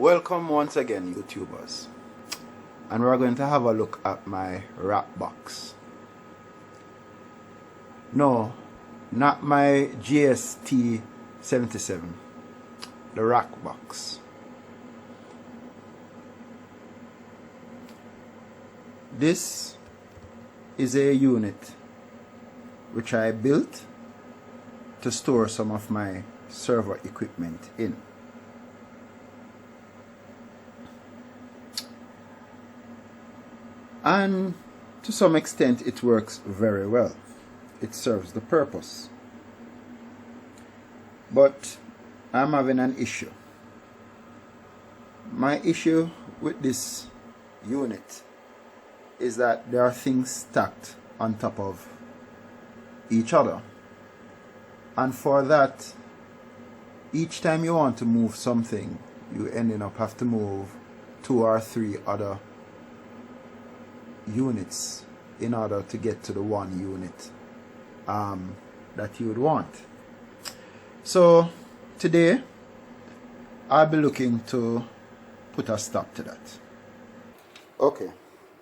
Welcome once again, YouTubers, and we're going to have a look at my rack box. No, not my GST 77, the rack box. This is a unit which I built to store some of my server equipment in. And to some extent it works very well. It serves the purpose. But I'm having an issue. My issue with this unit is that there are things stacked on top of each other. And for that, each time you want to move something, you ending up have to move 2 or 3 other units in order to get to the one unit that you would want. So today I'll be looking to put a stop to that. Okay,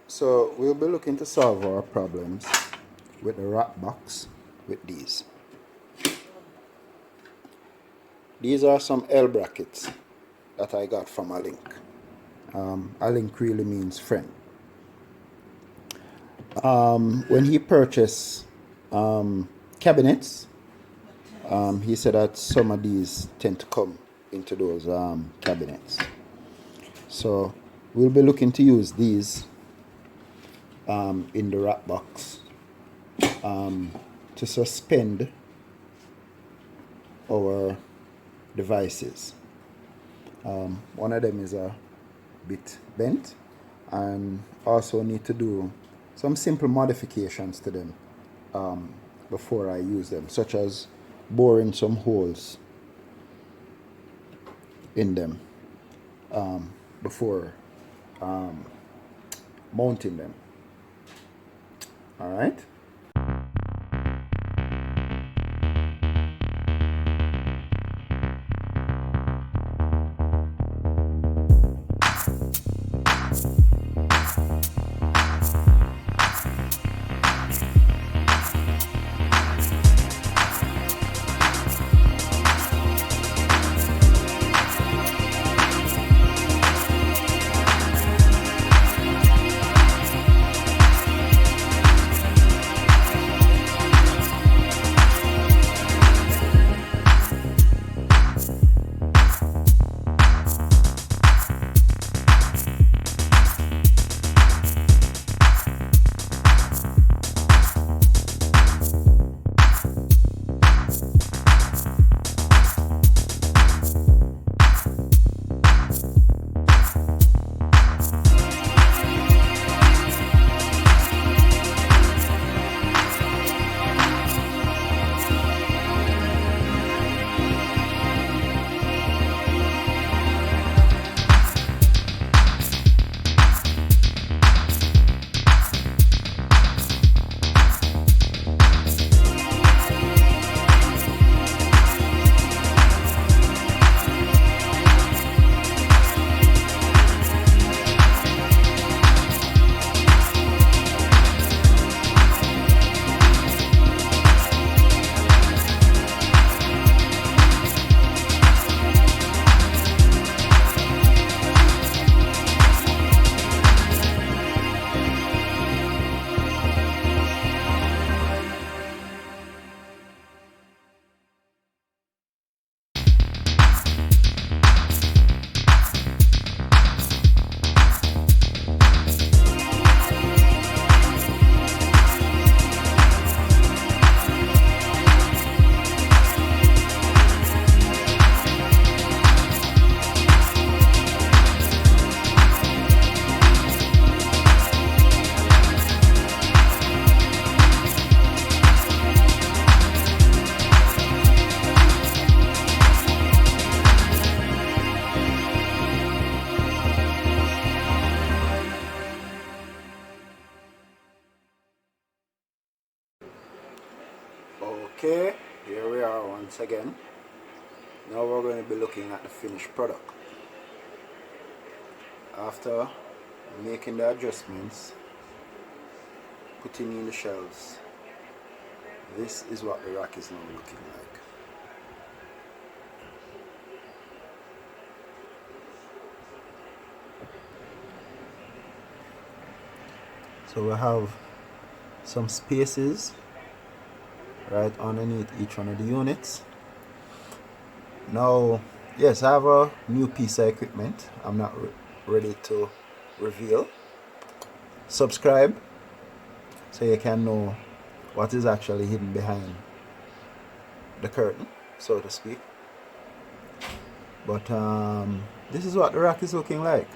so we'll be looking to solve our problems with the rack box with these. These are some L brackets that I got from a link. A link really means friend. When he purchased cabinets, he said that some of these tend to come into those cabinets. So we'll be looking to use these in the rack box to suspend our devices. One of them is a bit bent, and also need to do some simple modifications to them before I use them, such as boring some holes in them before mounting them. All right. Okay, here we are once again. Now we're going to be looking at the finished product. after making the adjustments, putting in the shelves, this is what the rack is now looking like. So we have some spaces right underneath each one of the units. Now, yes, I have a new piece of equipment I'm not ready to reveal. Subscribe so you can know what is actually hidden behind the curtain, so to speak. But this is what the rack is looking like.